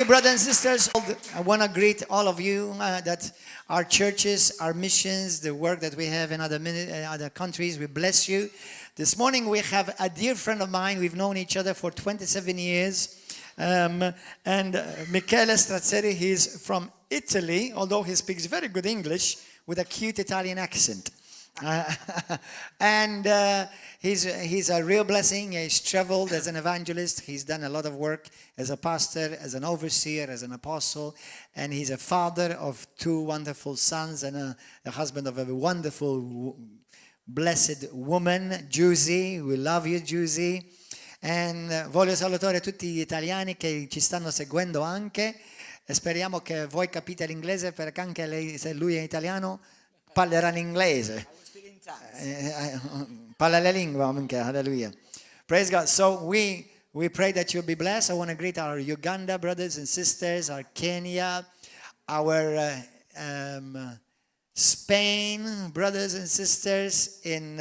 brothers and sisters. I want to greet all of you that our churches, our missions, the work that we have in other countries, we bless you. This morning we have a dear friend of mine. We've known each other for 27 years. And Michele Strazzeri, he's from Italy, although he speaks very good English with a cute Italian accent. He's a real blessing. He's traveled as an evangelist. He's done a lot of work as a pastor, as an overseer, as an apostle. And he's a father of two wonderful sons and a husband of a wonderful, blessed woman, Giusy. We love you, Giusy. And voglio salutare tutti gli italiani che ci stanno seguendo anche. E speriamo che voi capite l'inglese, perché anche lei, se lui è italiano, parlerà in inglese. Parla la lingua, hallelujah. Praise God. So we pray that you'll be blessed. I want to greet our Uganda brothers and sisters, our Kenya, our Spain brothers and sisters in,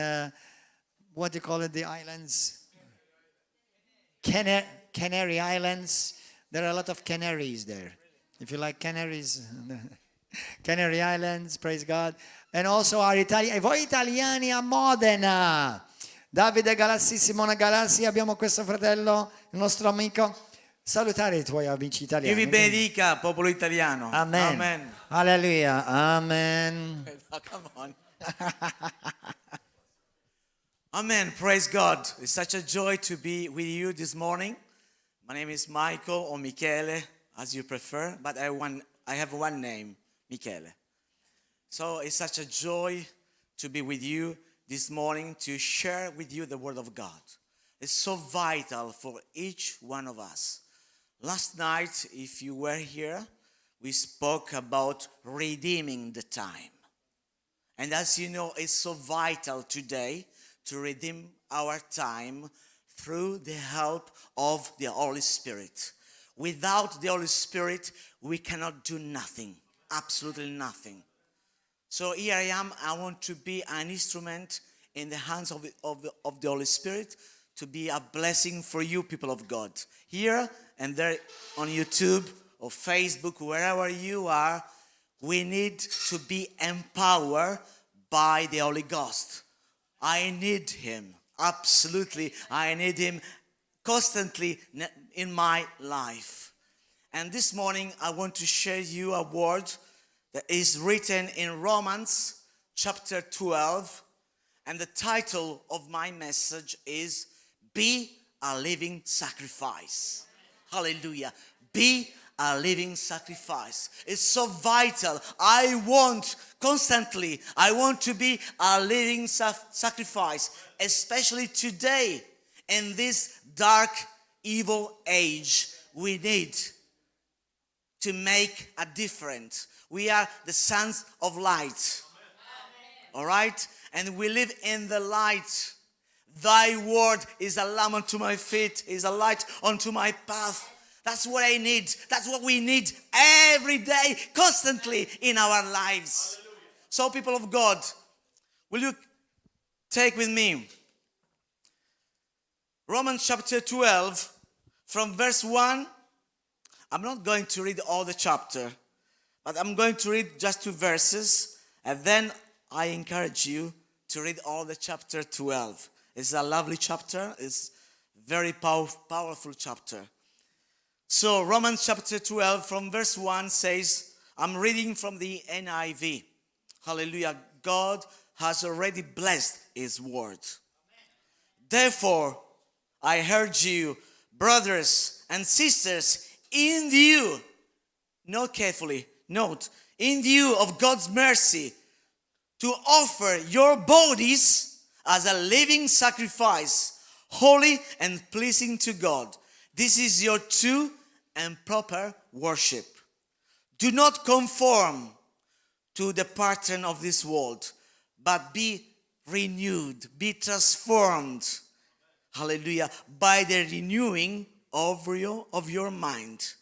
what do you call it, the islands? Canary Islands. There are a lot of canaries there. If you like canaries, Canary Islands, praise God. And also our voi italiani a Modena. Davide Galassi, Simona Galassi, abbiamo questo fratello, il nostro amico. Salutare i tuoi amici italiani. Dio vi benedica, popolo italiano. Amen. Amen. Hallelujah. Amen. Come on. Amen. Praise God. It's such a joy to be with you this morning. My name is Michael or Michele, as you prefer, but I have one name, Michele. So it's such a joy to be with you this morning to share with you the Word of God. It's so vital for each one of us. Last night, if you were here, we spoke about redeeming the time. And as you know, it's so vital today to redeem our time through the help of the Holy Spirit. Without the Holy Spirit, we cannot do nothing, absolutely nothing. So here I am. I want to be an instrument in the hands of the Holy Spirit to be a blessing for you, people of God. Here and there on YouTube or Facebook, wherever you are, we need to be empowered by the Holy Ghost. I need Him. Absolutely. I need Him constantly in my life. And this morning, I want to share you a word that is written in Romans chapter 12. And the title of my message is Be a Living Sacrifice. Hallelujah. Be a living sacrifice. It's so vital. I want to be a living sacrifice, especially today in this dark, evil age. We need to make a difference. We are the sons of light. All right? And we live in the light. Thy word is a lamp unto my feet, is a light unto my path. That's what I need. That's what we need every day, constantly in our lives. So, people of God, will you take with me Romans chapter 12 from verse 1. I'm not going to read all the chapter, but I'm going to read just 2 verses, and then I encourage you to read all the chapter 12. It's a lovely chapter. It's a very powerful chapter. So Romans chapter 12 from verse 1 says, I'm reading from the NIV. Hallelujah. God has already blessed His word. Therefore, I urge you, brothers and sisters, in view, note carefully, note, in view of God's mercy, to offer your bodies as a living sacrifice, holy and pleasing to God. This is your true and proper worship. Do not conform to the pattern of this world, but be renewed, be transformed, hallelujah, by the renewing of your mind.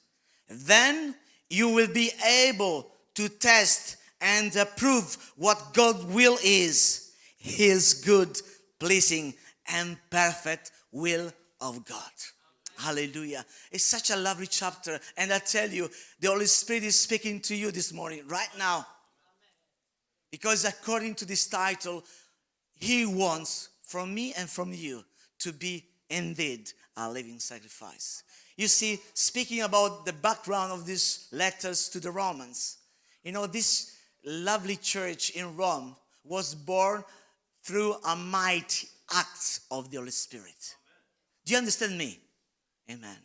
Then you will be able to test and approve what God's will is, His good, pleasing, and perfect will of God. Hallelujah. It's such a lovely chapter. And I tell you, the Holy Spirit is speaking to you this morning, right now. Because according to this title, He wants from me and from you to be indeed a living sacrifice. You see, speaking about the background of these letters to the Romans, you know, this lovely church in Rome was born through a mighty act of the Holy Spirit. Do you understand me? Amen.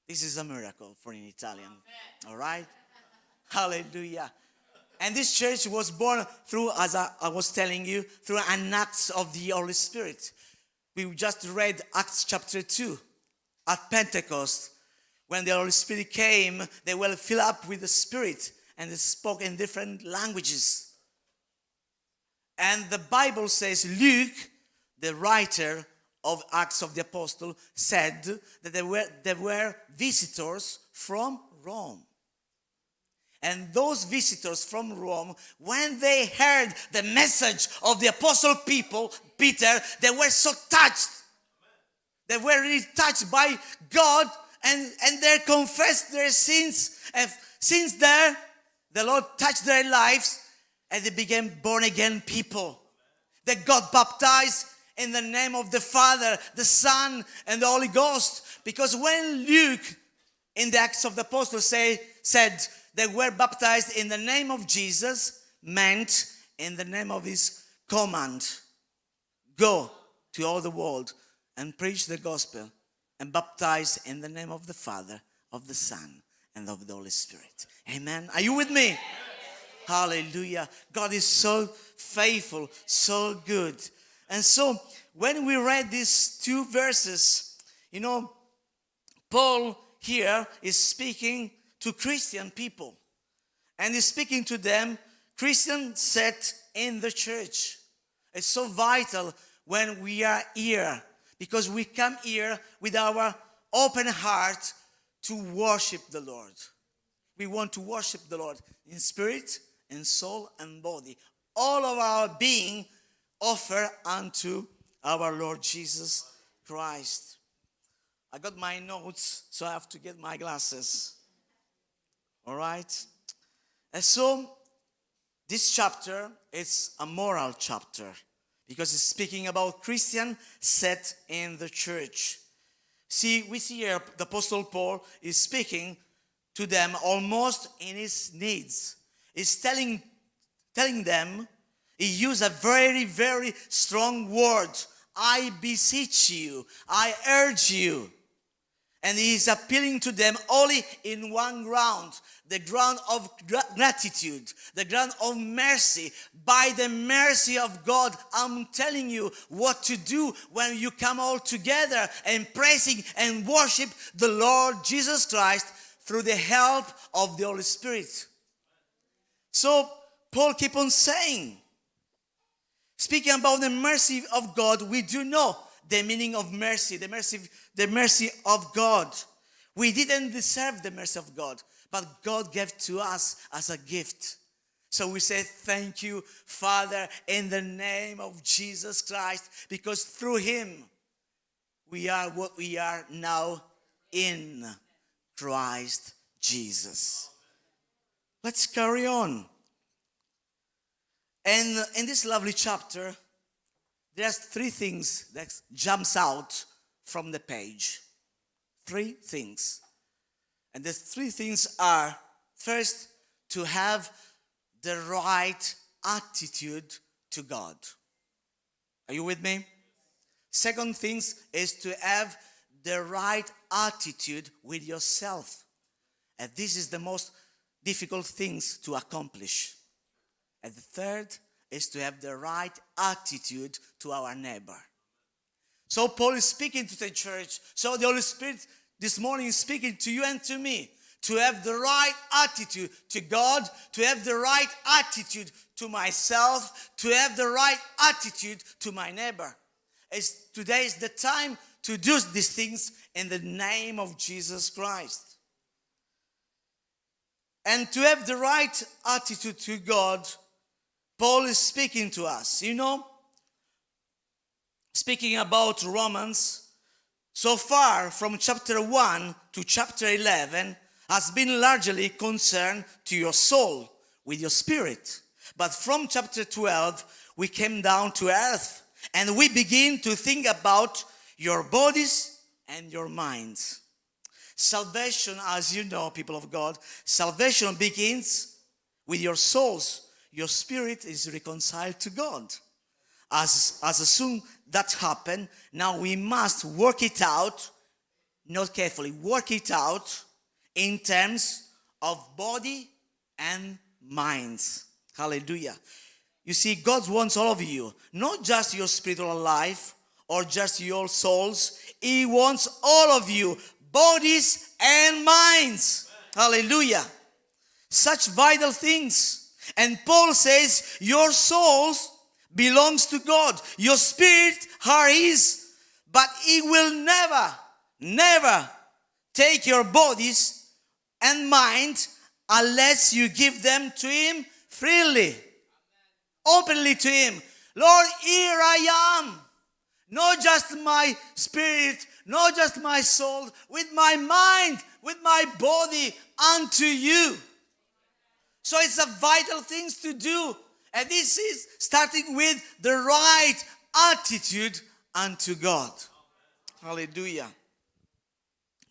This is a miracle for an Italian. All right? Hallelujah. And this church was born through, as I was telling you, through an act of the Holy Spirit. We just read Acts chapter 2 at Pentecost. When the Holy Spirit came, they were filled up with the Spirit and they spoke in different languages. And the Bible says Luke, the writer of Acts of the Apostle, said that there were visitors from Rome. And those visitors from Rome, when they heard the message of the apostle Peter, they were so touched. They were really touched by God and they confessed their sins. And since there, the Lord touched their lives and they became born again people. They got baptized in the name of the Father, the Son, and the Holy Ghost. Because when Luke, in the Acts of the Apostles, said they were baptized in the name of Jesus, meant in the name of His command. Go to all the world and preach the gospel and baptize in the name of the Father, of the Son, and of the Holy Spirit. Amen. Are you with me? Yes. Hallelujah. God is so faithful, so good. And so when we read these two verses, you know, Paul here is speaking to Christian people. And he's speaking to them, Christians set in the church. It's so vital when we are here, because we come here with our open heart to worship the Lord. We want to worship the Lord in spirit, in soul, and body. All of our being offer unto our Lord Jesus Christ. I got my notes, so I have to get my glasses. All right? And so, this chapter is a moral chapter because it's speaking about Christian set in the church. See, we see here the Apostle Paul is speaking to them almost in his needs. He's telling them, he used a very, very strong word. I beseech you, I urge you. And he is appealing to them only in one ground, the ground of gratitude, the ground of mercy. By the mercy of God, I'm telling you what to do when you come all together and praising and worship the Lord Jesus Christ through the help of the Holy Spirit. So Paul keep on saying, speaking about the mercy of God, we do know the meaning of mercy, the mercy of God. We didn't deserve the mercy of God, but God gave to us as a gift. So we say, thank you, Father, in the name of Jesus Christ, because through Him, we are what we are now in Christ Jesus. Let's carry on. And in this lovely chapter, there's three things that jumps out from the page. Three things. And the three things are, first, to have the right attitude to God. Are you with me? Second thing is to have the right attitude with yourself. And this is the most difficult things to accomplish. And the third is to have the right attitude to our neighbor. So Paul is speaking to the church. So the Holy Spirit this morning is speaking to you and to me. To have the right attitude to God, to have the right attitude to myself, to have the right attitude to my neighbor. Today is the time to do these things in the name of Jesus Christ. And to have the right attitude to God, Paul is speaking to us. You know, speaking about Romans, so far from chapter 1 to chapter 11 has been largely concerned to your soul with your spirit. But from chapter 12, we came down to earth and we begin to think about your bodies and your minds. Salvation, as you know, people of God, salvation begins with your souls. Your spirit is reconciled to God. As soon that happened, now we must work it out, not carefully, work it out in terms of body and minds. Hallelujah. You see, God wants all of you, not just your spiritual life or just your souls. He wants all of you, bodies and minds. Hallelujah. Such vital things. And Paul says, your souls belongs to God. Your spirit are his. But he will never take your bodies and mind unless you give them to him freely. Openly to him. Lord, here I am. Not just my spirit, not just my soul, with my mind, with my body unto you. So it's a vital thing to do. And this is starting with the right attitude unto God. Hallelujah.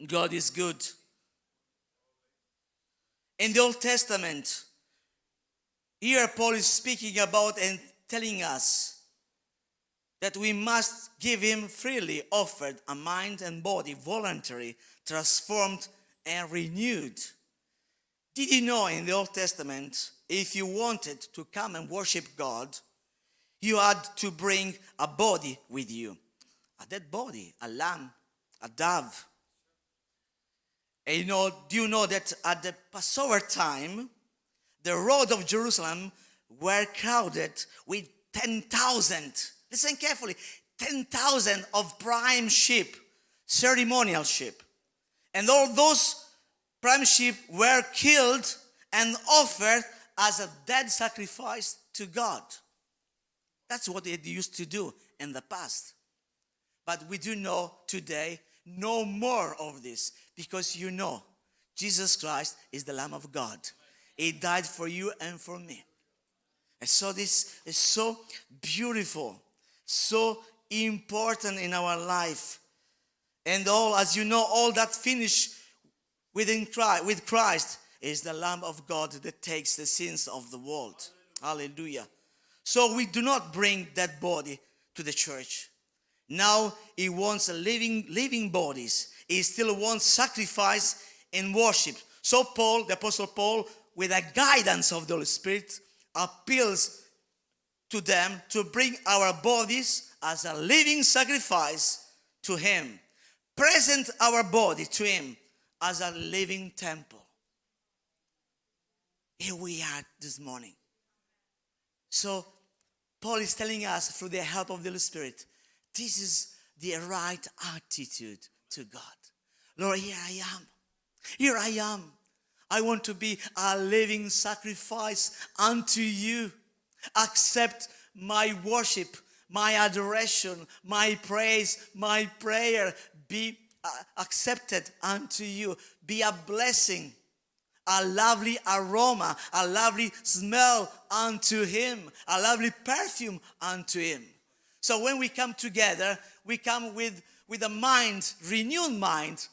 God is good. In the Old Testament, here Paul is speaking about and telling us that we must give him freely offered a mind and body, voluntary, transformed and renewed. Did you know in the Old Testament, if you wanted to come and worship God, you had to bring a body with you. A dead body, a lamb, a dove. And do you know that at the Passover time, the road of Jerusalem were crowded with 10,000, listen carefully, 10,000 of prime sheep, ceremonial sheep. And all those prime sheep were killed and offered as a dead sacrifice to God. That's what they used to do in the past. But we do know today no more of this, because you know Jesus Christ is the Lamb of God. He died for you and for me. And so this is so beautiful, so important in our life. And all, as you know, all that finished with Christ is the Lamb of God that takes the sins of the world. Hallelujah. So we do not bring that body to the church. Now he wants living bodies. He still wants sacrifice and worship. So Paul, the Apostle Paul, with the guidance of the Holy Spirit, appeals to them to bring our bodies as a living sacrifice to him. Present our body to him as a living temple. Here we are this morning. So Paul is telling us through the help of the Holy Spirit, this is the right attitude to God. Lord, here I am. Here I am. I want to be a living sacrifice unto you. Accept my worship, my adoration, my praise, my prayer. Be accepted unto you. Be a blessing, a lovely aroma, a lovely smell unto him, a lovely perfume unto him. So when we come together, we come with a mind, renewed mind,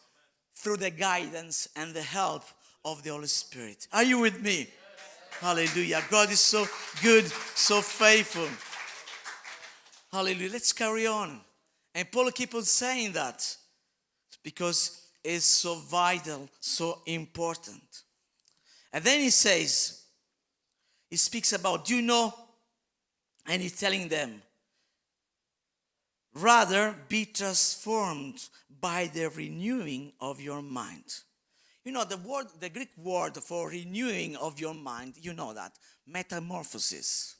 through the guidance and the help of the Holy Spirit. Are you with me? Yes. Hallelujah. God is so good, so faithful. Hallelujah. Let's carry on. And Paul keeps on saying that because it's so vital, so important. And then he speaks about, do you know? And he's telling them, rather be transformed by the renewing of your mind. You know, the Greek word for renewing of your mind, you know that, metamorphosis.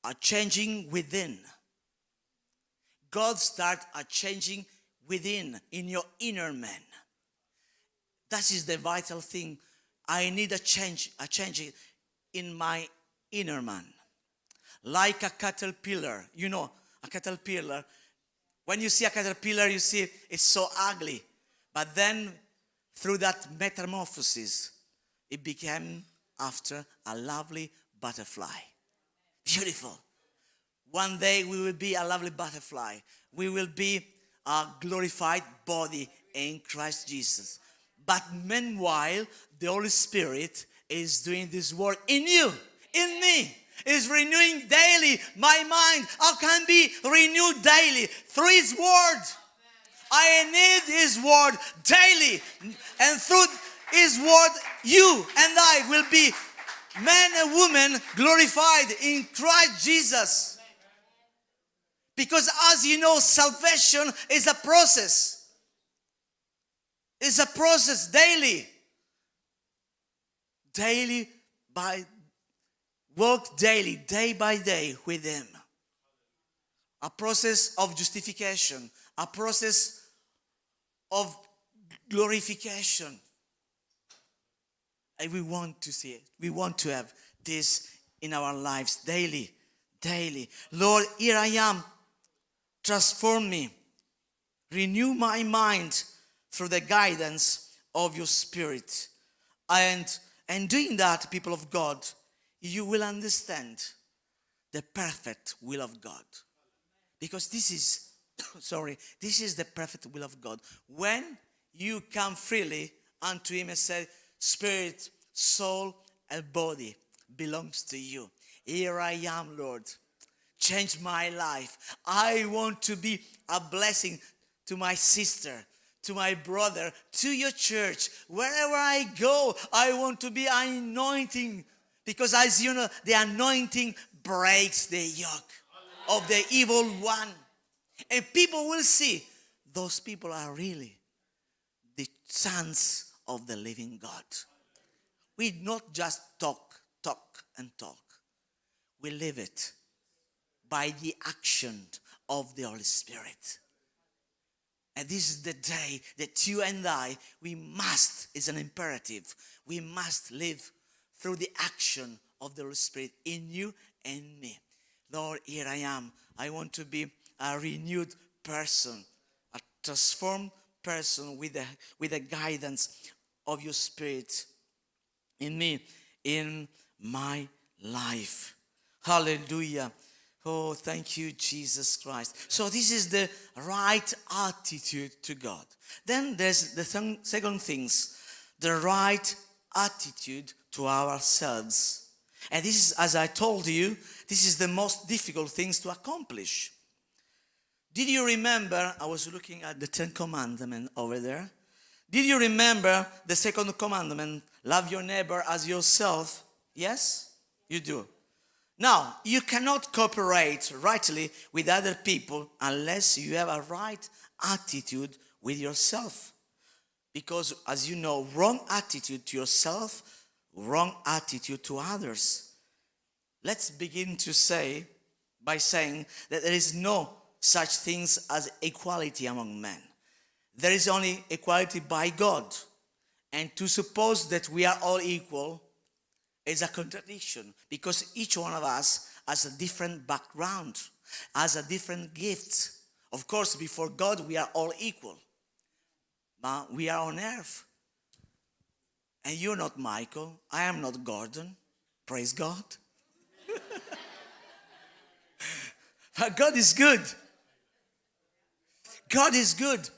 A changing within. God starts a changing within, in your inner man. That is the vital thing. I need a change in my inner man. Like a caterpillar, you know, a caterpillar When you see a caterpillar, you see it's so ugly. But then, through that metamorphosis, it became after a lovely butterfly. Beautiful. One day we will be a lovely butterfly. We will be a glorified body in Christ Jesus. But meanwhile, the Holy Spirit is doing this work in you, in me. Is renewing daily my mind. How can be renewed daily? Through His Word. I need His Word daily. And through His Word, you and I will be men and women glorified in Christ Jesus. Because as you know, salvation is a process. It's a process daily. Daily by walk daily, day by day with Him. A process of justification, a process of glorification. And we want to see it. We want to have this in our lives daily, daily. Lord, here I am. Transform me. Renew my mind through the guidance of your Spirit. And doing that, people of God, you will understand the perfect will of God. Because this is, this is the perfect will of God. When you come freely unto Him and say, Spirit, soul, and body belongs to you. Here I am, Lord. Change my life. I want to be a blessing to my sister, to my brother, to your church. Wherever I go, I want to be anointing. Because as you know, the anointing breaks the yoke of the evil one. And people will see those people are really the sons of the living God. We not just talk, and talk. We live it by the action of the Holy Spirit. And this is the day that you and I, we must, it's an imperative, we must live through the action of the Holy Spirit in you and me. Lord, here I am. I want to be a renewed person, a transformed person with the guidance of your Spirit in me, in my life. Hallelujah. Oh, thank you, Jesus Christ. So this is the right attitude to God. Then there's the second things, the right attitude to ourselves. And this is, as I told you, this is the most difficult things to accomplish. Did you remember, I was looking at the 10 Commandments over there. Did you remember the second commandment, love your neighbor as yourself? Yes, you do. Now, you cannot cooperate rightly with other people unless you have a right attitude with yourself. Because, as you know, wrong attitude to yourself, wrong attitude to others. Let's begin to say, by saying that there is no such things as equality among men. There is only equality by God. And to suppose that we are all equal is a contradiction, because each one of us has a different background, has a different gift. Of course, before God, we are all equal. But we are on earth. And you're not Michael. I am not Gordon. Praise God. But God is good. God is good.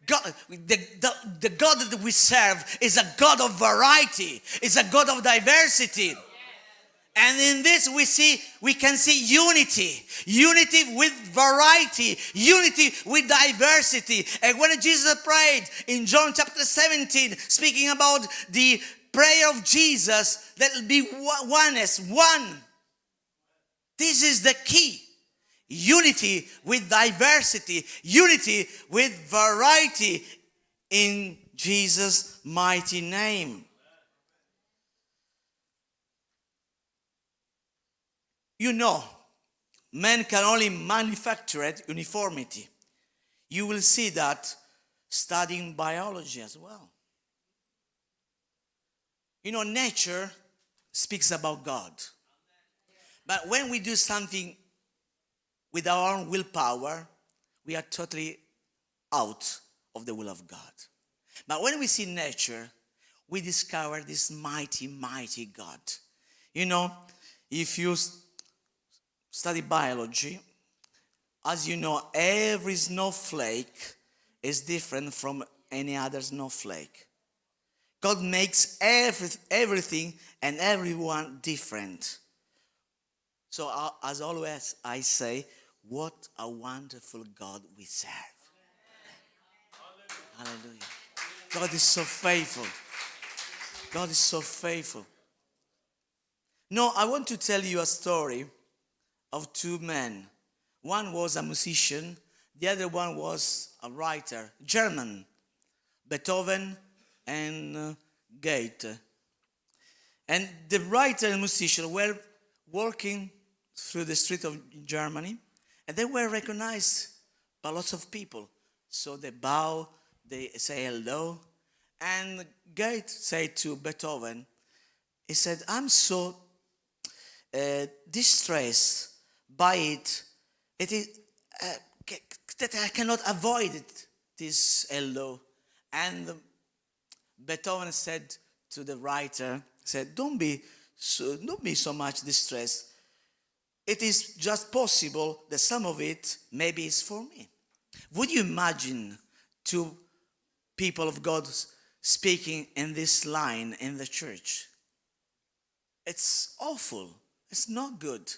God, the God that we serve is a God of variety. It's a God of diversity. And in this we can see unity. Unity with variety. Unity with diversity. And when Jesus prayed in John chapter 17, speaking about the prayer of Jesus, that will be oneness, one. This is the key. Unity with diversity. Unity with variety in Jesus' mighty name. You know, man can only manufacture uniformity. You will see that studying biology as well. You know, nature speaks about God. But when we do something with our own willpower, we are totally out of the will of God. But when we see nature, we discover this mighty, mighty God. You know, if you study biology, as you know, every snowflake is different from any other snowflake. God makes everything and everyone different. So as always, I say, what a wonderful God we serve. Hallelujah. God is so faithful. God is so faithful. No, I want to tell you a story of two men. One was a musician, the other one was a writer, German, Beethoven and Goethe. And the writer and musician were walking through the street of Germany, and they were recognized by lots of people. So they bow, they say hello, and Goethe said to Beethoven, he said, I'm so distressed by it. It is that I cannot avoid it, this hello. And Beethoven said to the writer, said, don't be so much distressed. It is just possible that some of it maybe is for me. Would you imagine two people of God speaking in this line in the church? It's awful. It's not good.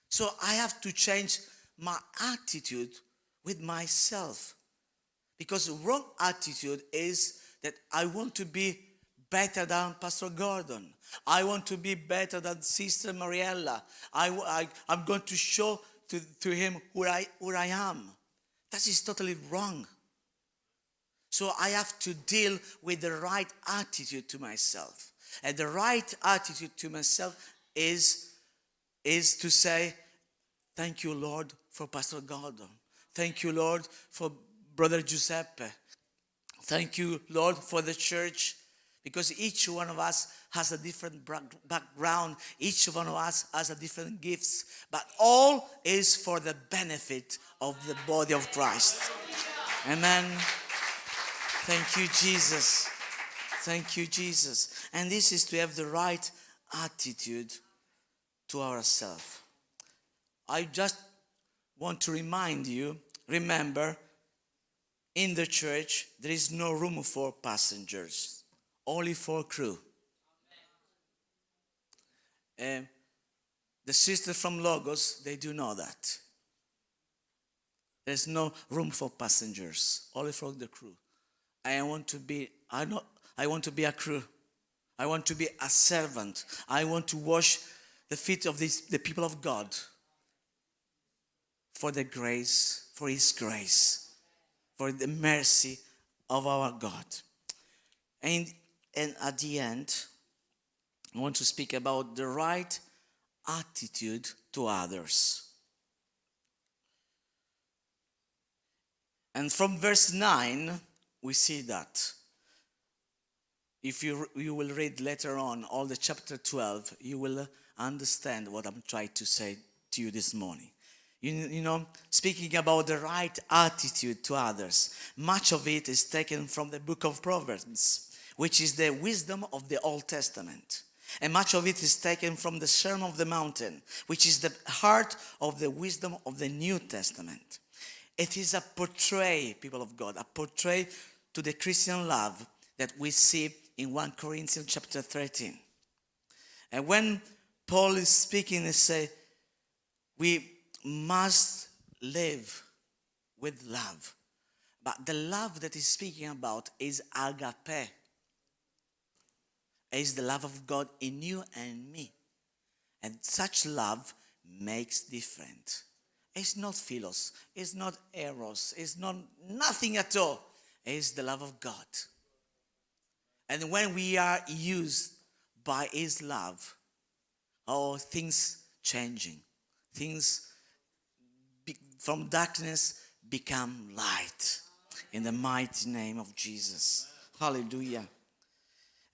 So I have to change my attitude with myself. Because the wrong attitude is that I want to be better than Pastor Gordon. I want to be better than Sister Mariella. I'm going to show to him who I am. That is totally wrong. So I have to deal with the right attitude to myself. And the right attitude to myself is to say, thank you, Lord, for Pastor Gordon. Thank you, Lord, for Brother Giuseppe. Thank you, Lord, for the church. Because each one of us has a different background. Each one of us has a different gifts. But all is for the benefit of the body of Christ. Amen. Thank you, Jesus. Thank you, Jesus. And this is to have the right attitude to ourselves. I just want to remind you, remember, in the church, there is no room for passengers, only for crew. The sisters from Logos, they do know that. There's no room for passengers, only for the crew. I want to be a crew. I want to be a servant. I want to wash the feet of the people of God for the grace, for His grace, for the mercy of our God. And at the end, I want to speak about the right attitude to others. And from verse 9, we see that. If you will read later on all the chapter 12, you will understand what I'm trying to say to you this morning. You know, speaking about the right attitude to others, much of it is taken from the book of Proverbs, which is the wisdom of the Old Testament. And much of it is taken from the Sermon on the Mountain, which is the heart of the wisdom of the New Testament. It is a portrait, people of God, a portrait to the Christian love that we see in 1 Corinthians chapter 13. And when Paul is speaking, he says, we must live with love. But the love that he's speaking about is agape. Is the love of God in you and me. And such love makes different. It's not philos, it's not eros, it's not nothing at all. It's the love of God. And when we are used by His love, things changing. Things from darkness become light. In the mighty name of Jesus. Hallelujah.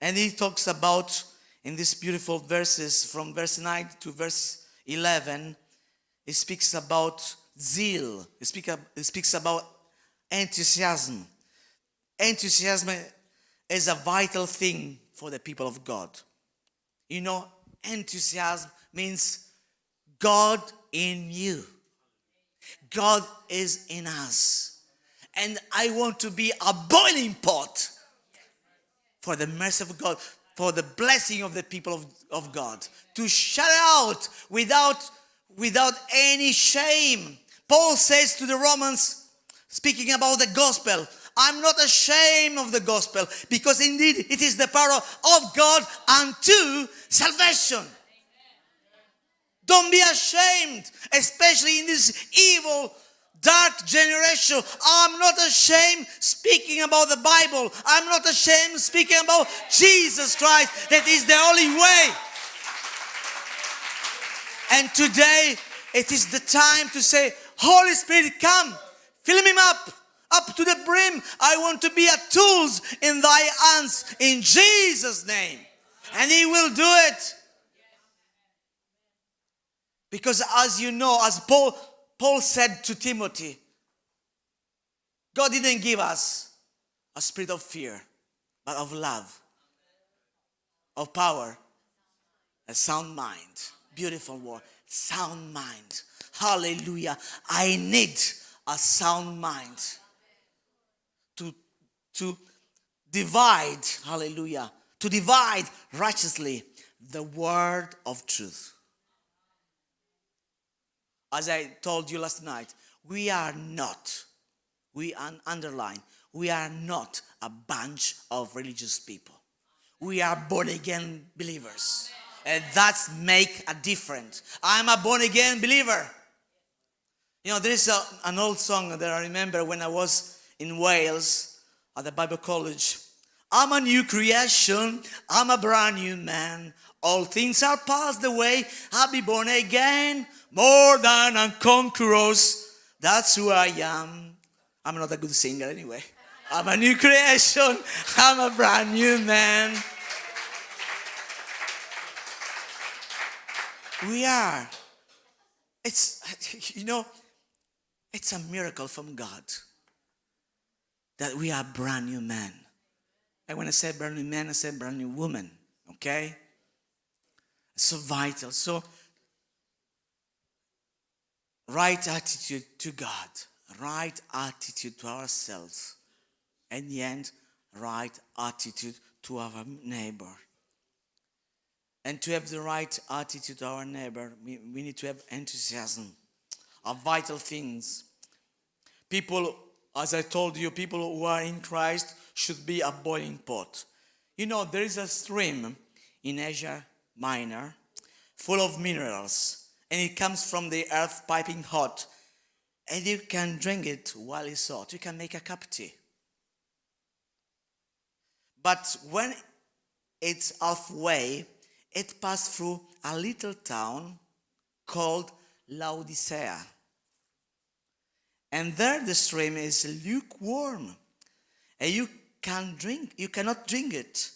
And he talks about, in these beautiful verses, from verse 9 to verse 11, he speaks about zeal. It speaks about enthusiasm. Enthusiasm is a vital thing for the people of God. You know, enthusiasm means God in you. God is in us. And I want to be a boiling pot for the mercy of God, for the blessing of the people of God. To shout out without any shame. Paul says to the Romans, speaking about the gospel, I'm not ashamed of the gospel, because indeed it is the power of God unto salvation. Don't be ashamed, especially in this evil, dark generation. I'm not ashamed speaking about the Bible. I'm not ashamed speaking about Jesus Christ. That is the only way. And today, it is the time to say, Holy Spirit, come, fill me up to the brim. I want to be a tools in thy hands in Jesus' name. And he will do it. Because as you know, as Paul said to Timothy, God didn't give us a spirit of fear, but of love, of power, a sound mind. Beautiful word, sound mind. Hallelujah. I need a sound mind to divide, hallelujah, to divide righteously the word of truth. As I told you last night, we are not a bunch of religious people. We are born again believers. And that's make a difference. I'm a born again believer. You know, there is an old song that I remember when I was in Wales at the Bible college. I'm a new creation. I'm a brand new man. All things are passed away. I'll be born again. More than a conquerors. That's who I am. I'm not a good singer anyway. I'm a new creation. I'm a brand new man. We are. It's a miracle from God that we are brand new men. And when I say brand new man, I say brand new woman. Okay? It's so vital. So, right attitude to God, right attitude to ourselves, and the end, right attitude to our neighbor. And to have the right attitude to our neighbor, we need to have enthusiasm of vital things. People, as I told you, people who are in Christ should be a boiling pot. You know, there is a stream in Asia Minor full of minerals. And it comes from the earth piping hot. And you can drink it while it's hot. You can make a cup of tea. But when it's halfway, it passed through a little town called Laodicea. And there the stream is lukewarm. And you cannot drink it.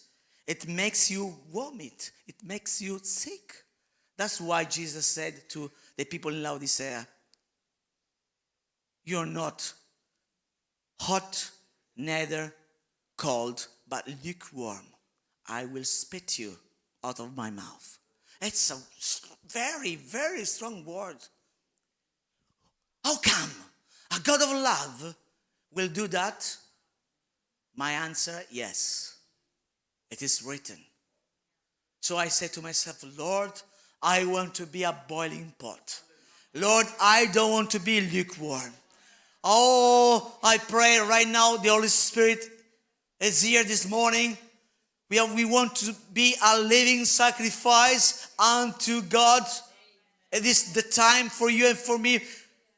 It makes you vomit. It makes you sick. That's why Jesus said to the people in Laodicea, you're not hot, neither cold, but lukewarm. I will spit you out of my mouth. It's a very, very strong word. How come a God of love will do that? My answer, yes. It is written. So I said to myself, Lord, I want to be a boiling pot. Lord, I don't want to be lukewarm. Oh, I pray right now the Holy Spirit is here this morning. We want to be a living sacrifice unto God. It is the time for you and for me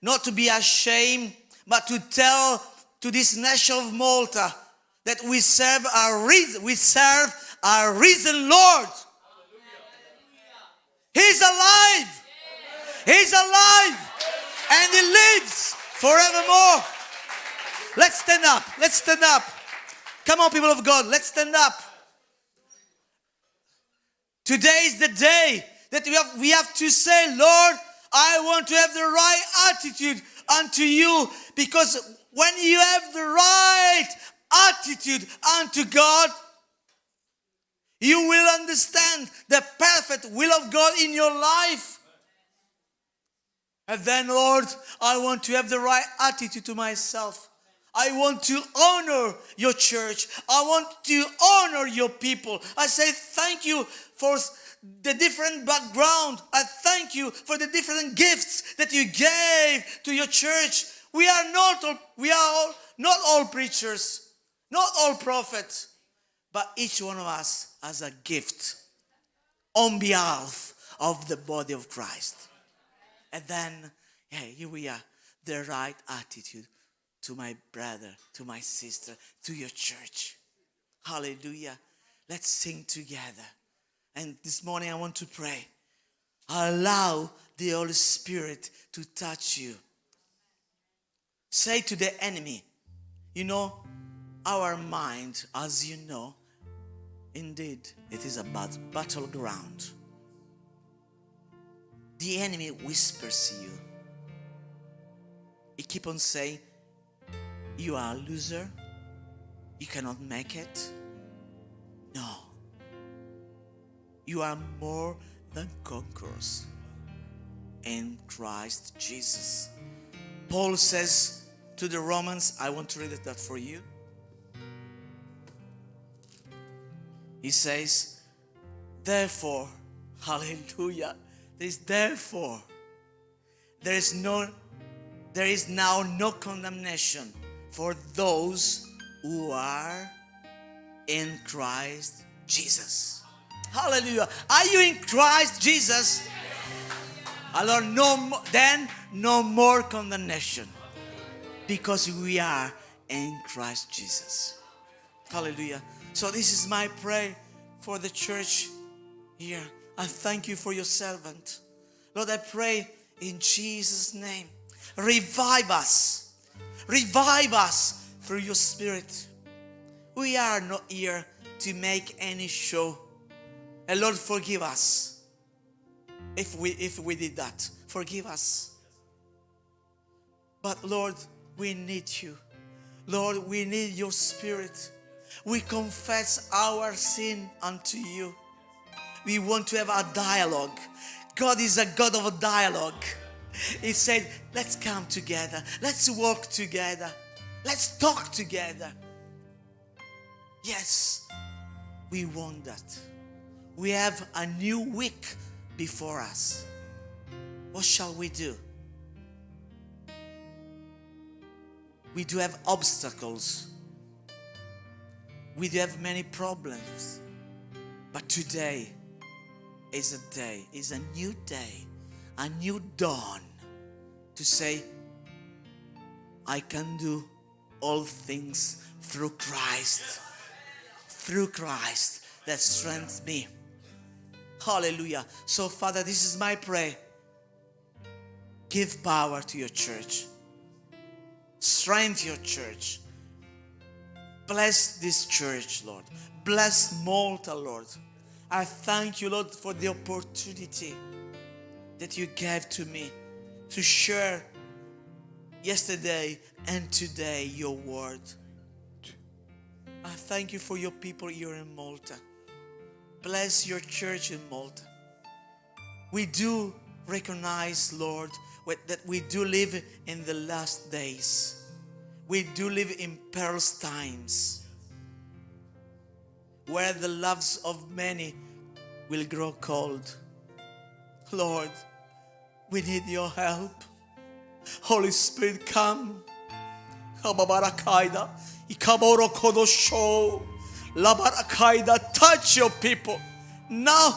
not to be ashamed, but to tell to this nation of Malta that we serve our risen Lord. He's alive. He's alive. And he lives forevermore. Let's stand up. Let's stand up. Come on, people of God. Let's stand up. Today is the day that we have to say, Lord, I want to have the right attitude unto you, because when you have the right attitude unto God, you will understand the perfect will of God in your life. And then, Lord, I want to have the right attitude to myself. I want to honor your church. I want to honor your people. I say thank you for the different background. I thank you for the different gifts that you gave to your church. We are not all preachers, not all prophets, but each one of us has a gift on behalf of the body of Christ. And then, here we are, the right attitude to my brother, to my sister, to your church. Hallelujah. Let's sing together. And this morning I want to pray. Allow the Holy Spirit to touch you. Say to the enemy, you know, our mind, as you know, indeed, it is a battleground. The enemy whispers to you. He keep on saying, you are a loser. You cannot make it. No. You are more than conquerors in Christ Jesus. Paul says to the Romans, I want to read that for you. He says, therefore, hallelujah, there is now no condemnation for those who are in Christ Jesus. Hallelujah. Are you in Christ Jesus? Alors, no more condemnation, because we are in Christ Jesus. Hallelujah. So this is my prayer for the church here. I thank you for your servant. Lord, I pray in Jesus' name. Revive us. Revive us through your Spirit. We are not here to make any show. And Lord, forgive us if we did that. Forgive us. But Lord, we need you. Lord, we need your Spirit. We confess our sin unto you. We want to have a dialogue. God is a God of a dialogue. He said, let's come together. Let's walk together. Let's talk together. Yes, we want that. We have a new week before us. What shall we do? We do have obstacles. We do have many problems. But today is a day, is a new day, a new dawn to say, I can do all things through Christ. Through Christ that strengthens me. Hallelujah. So, Father, this is my prayer. Give power to your church. Strengthen your church. Bless this church, Lord. Bless Malta, Lord. I thank you, Lord, for the opportunity that you gave to me to share yesterday and today your word. I thank you for your people here in Malta. Bless your church in Malta. We do recognize, Lord, that we do live in the last days. We do live in perilous times, where the loves of many will grow cold. Lord, we need your help. Holy Spirit, come. Touch your people. Now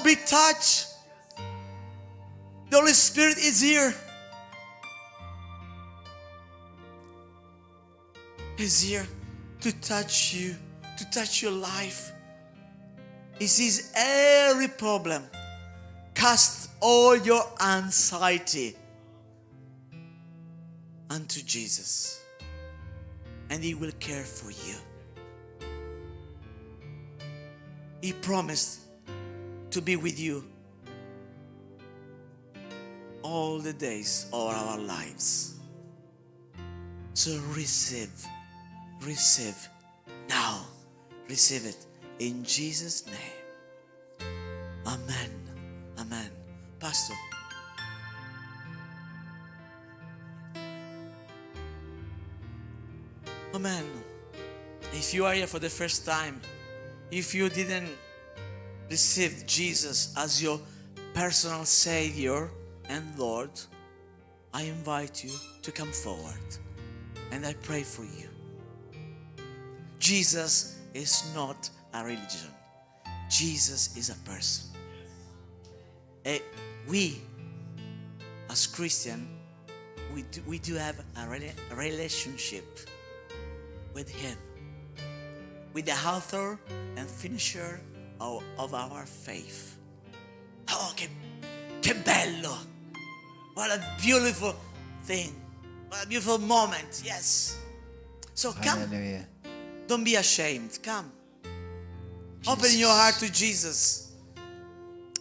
be touched. The Holy Spirit is here. He's here to touch you, to touch your life. He sees every problem. Cast all your anxiety unto Jesus, and He will care for you. He promised to be with you all the days of our lives. So receive now. Receive it in Jesus' name. Amen. Amen. Pastor. Amen. If you are here for the first time, if you didn't receive Jesus as your personal Savior and Lord, I invite you to come forward and I pray for you. Jesus is not a religion. Jesus is a person. We, as Christians, we do have a relationship with Him, with the author and finisher of our faith. Oh, che bello! What a beautiful thing! What a beautiful moment! Yes. So come. Hallelujah. Don't be ashamed. Come. Open your heart to Jesus.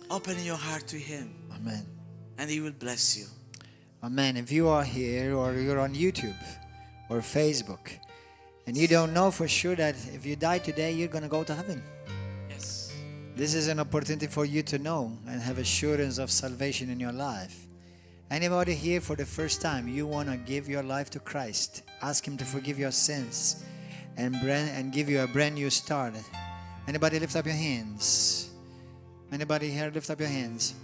Open your heart to Him. Amen. And He will bless you. Amen. If you are here or you're on YouTube or Facebook and you don't know for sure that if you die today, you're going to go to heaven. Yes. This is an opportunity for you to know and have assurance of salvation in your life. Anybody here for the first time, you want to give your life to Christ, ask Him to forgive your sins and give you a brand new start. Anybody lift up your hands? Anybody here lift up your hands?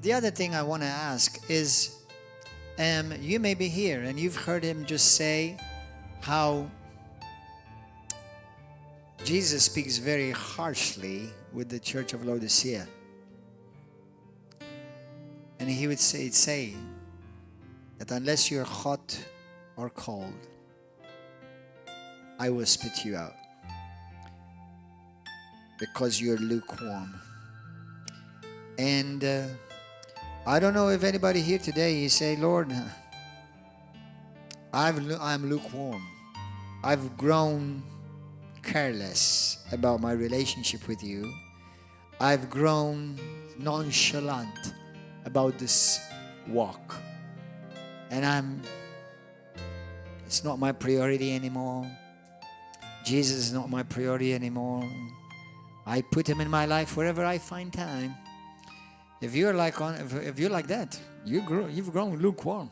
The other thing I want to ask is, you may be here and you've heard Him just say how Jesus speaks very harshly with the church of Laodicea. And He would say that unless you're hot or cold, I will spit you out because you're lukewarm. And I don't know if anybody here today, you say, Lord, I'm lukewarm. I've grown careless about my relationship with you. I've grown nonchalant about this walk. And it's not my priority anymore. Jesus is not my priority anymore. I put Him in my life wherever I find time. If you're like that, you've grown lukewarm.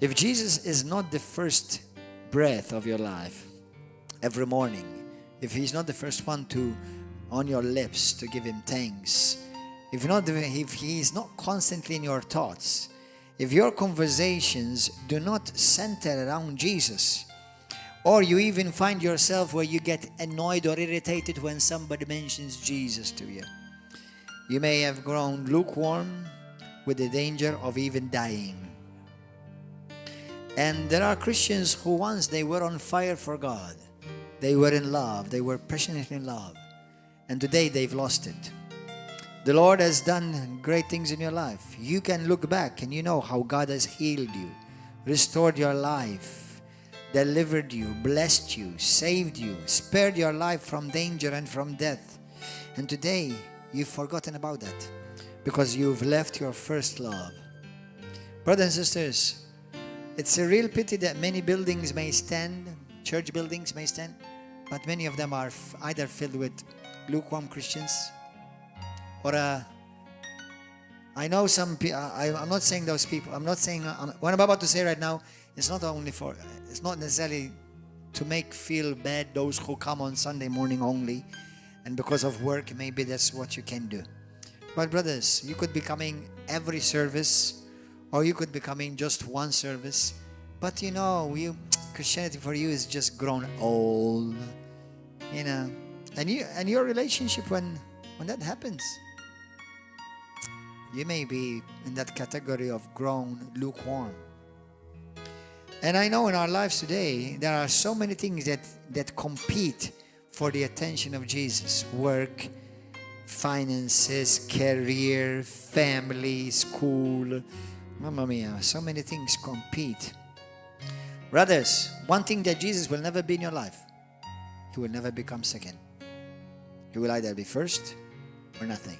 If Jesus is not the first breath of your life every morning, if He's not the first one on your lips to give Him thanks, if He is not constantly in your thoughts, if your conversations do not center around Jesus, or you even find yourself where you get annoyed or irritated when somebody mentions Jesus to you, you may have grown lukewarm with the danger of even dying. And there are Christians who once they were on fire for God. They were in love. They were passionate in love. And today they've lost it. The Lord has done great things in your life. You can look back and you know how God has healed you, restored your life, delivered you, blessed you, saved you, spared your life from danger and from death. And today, you've forgotten about that because you've left your first love. Brothers and sisters, it's a real pity that many buildings may stand, church buildings may stand, but many of them are either filled with lukewarm Christians or I know some people, I'm not saying those people, what I'm about to say right now, it's not necessarily to make feel bad those who come on Sunday morning only, and because of work, maybe that's what you can do. But brothers, you could be coming every service, or you could be coming just one service, but Christianity for you is just grown old, and your relationship when that happens, you may be in that category of grown lukewarm. And I know in our lives today, there are so many things that compete for the attention of Jesus. Work, finances, career, family, school. Mamma mia, so many things compete. Brothers, one thing that Jesus will never be in your life, He will never become second. He will either be first or nothing.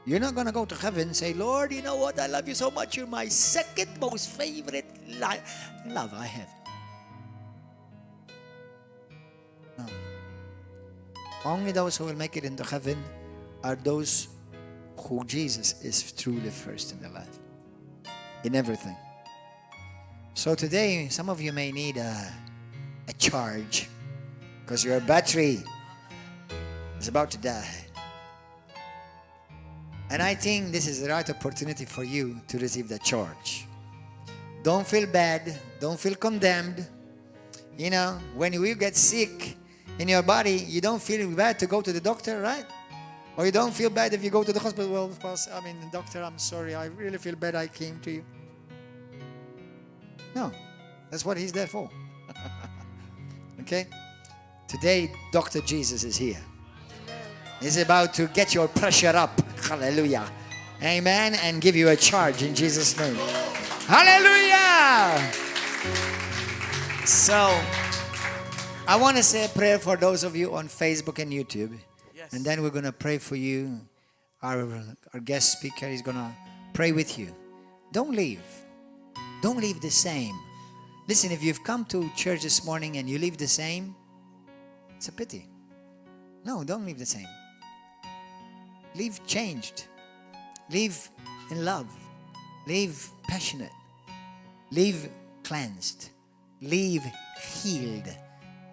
You're not going to go to heaven and say, Lord, you know what? I love you so much. You're my second most favorite love I have. No. Only those who will make it into heaven are those who Jesus is truly first in their life. In everything. So today, some of you may need a charge because your battery is about to die. And I think this is the right opportunity for you to receive the charge. Don't feel bad. Don't feel condemned. You know, when you get sick in your body, you don't feel bad to go to the doctor, right? Or you don't feel bad if you go to the hospital. Well, doctor, I'm sorry. I really feel bad I came to you. No, that's what he's there for. Okay? Today, Dr. Jesus is here. He's about to get your pressure up. Hallelujah. Amen. And give you a charge in Jesus' name. Hallelujah. So, I want to say a prayer for those of you on Facebook and YouTube. Yes. And then we're going to pray for you. Our guest speaker is going to pray with you. Don't leave. Don't leave the same. Listen, if you've come to church this morning and you leave the same, it's a pity. No, don't leave the same. Leave changed. Leave in love. Leave passionate. Leave cleansed. Leave healed.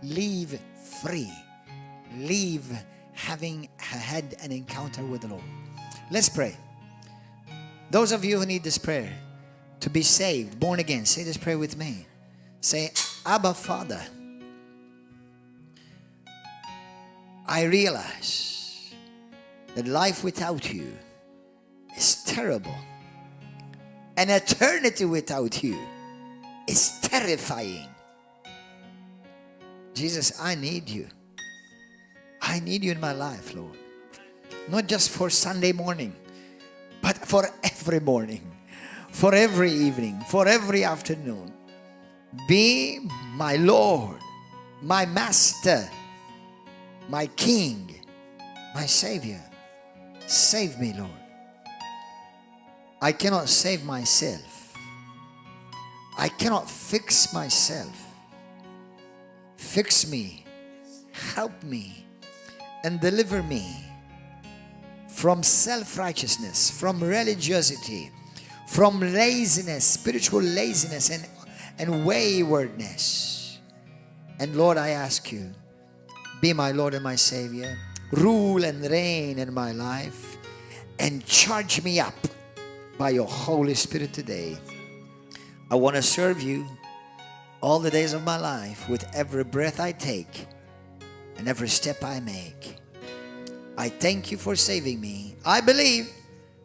Leave free. Leave having had an encounter with the Lord. Let's pray. Those of you who need this prayer to be saved, born again, say this prayer with me. Say, Abba, Father, I realize that life without you is terrible. An eternity without you is terrifying. Jesus, I need you. I need you in my life, Lord. Not just for Sunday morning, but for every morning, for every evening, for every afternoon. Be my Lord, my Master, my King, my Savior. Save me, Lord. I cannot save myself. I cannot fix myself. Fix me, help me, and deliver me from self-righteousness, from religiosity, from laziness, spiritual laziness and waywardness. And Lord, I ask you, be my Lord and my Savior. Rule and reign in my life and charge me up by your Holy Spirit today. I want to serve you all the days of my life with every breath I take and every step I make. I thank you for saving me. I believe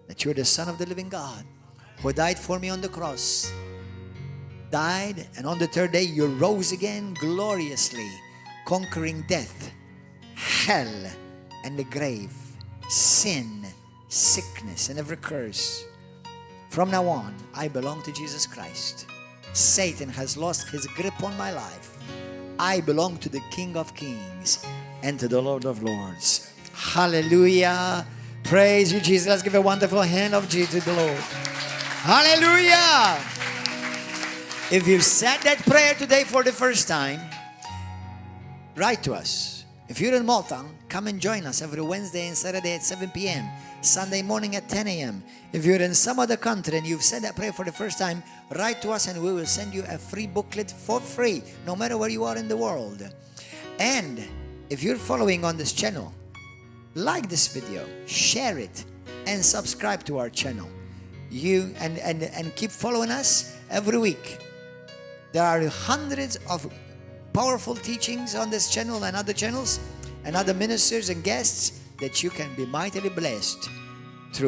that you're the Son of the living God who died for me on the cross. Died, and on the third day you rose again gloriously, conquering death, hell, and the grave, sin, sickness, and every curse. From now on, I belong to Jesus Christ. Satan has lost his grip on my life. I belong to the King of Kings and to the Lord of Lords. Hallelujah. Praise you, Jesus. Let's give a wonderful hand of Jesus to the Lord. Hallelujah. If you've said that prayer today for the first time, write to us. If you're in Malta, come and join us every Wednesday and Saturday at 7 p.m., Sunday morning at 10 a.m. If you're in some other country and you've said that prayer for the first time, write to us and we will send you a free booklet for free, no matter where you are in the world. And if you're following on this channel, like this video, share it, and subscribe to our channel. You and keep following us every week. There are hundreds of powerful teachings on this channel and other channels and other ministers and guests that you can be mightily blessed